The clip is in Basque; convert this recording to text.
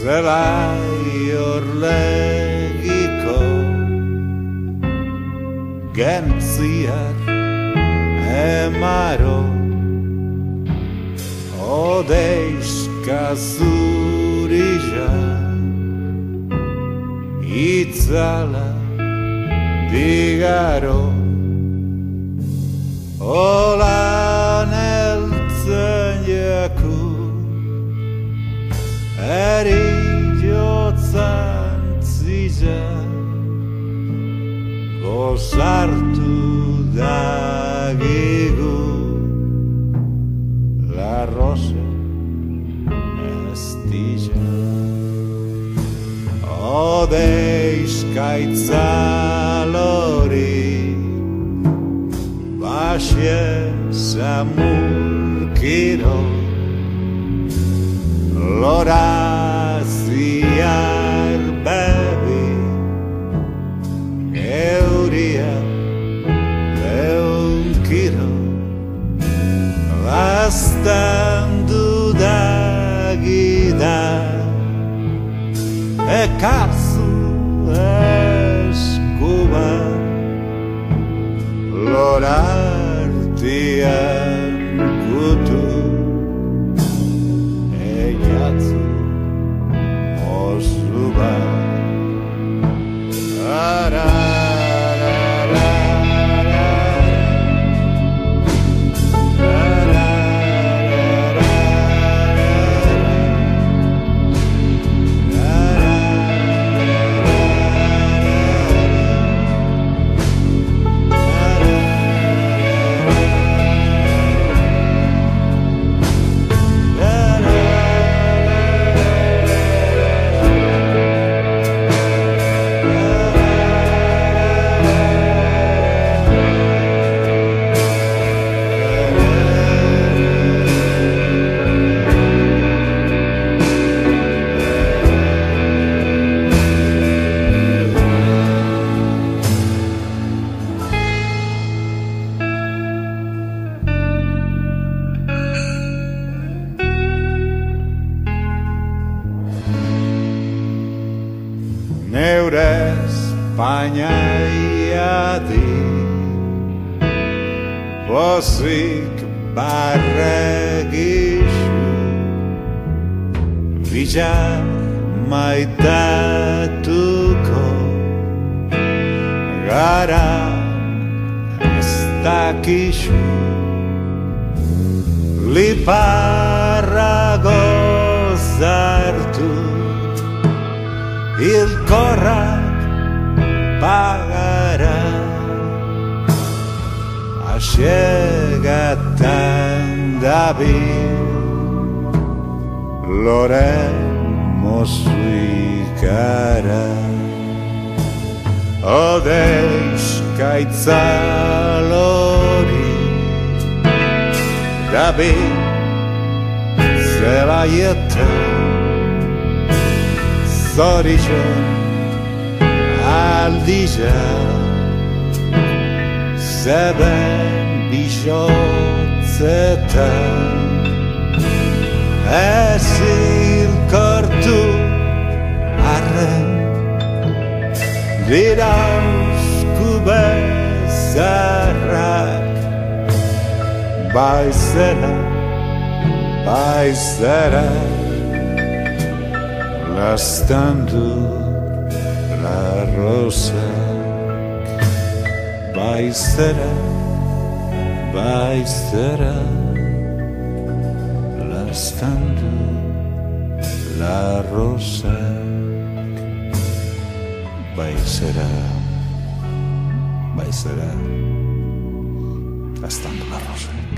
zelai orlegiko gentziak emaro odeiska zurija itzala digaro olan eltzen jaku eriotzan ziza gozartu dagigu la rosa estilla odeiskaitza lori basie samurkiro loraziar bebi euria leunkiro lastandu dagida ekarzu eskuba lorartian kutu eiatzu osuba neure Espainiadi pozik barregizu bilar maitatuko gara ez dakizu liparrago zartu hilkorrak pagara asiegatan dabil lore mozuikara odeiskaitza lori dabil zelaietan Zoricon aldija zeben bixotzetan ezilkortu arren dirauzku bezarrak baizera lastandu la rosa baizera lastandu la rosa baizera lastandu la rosa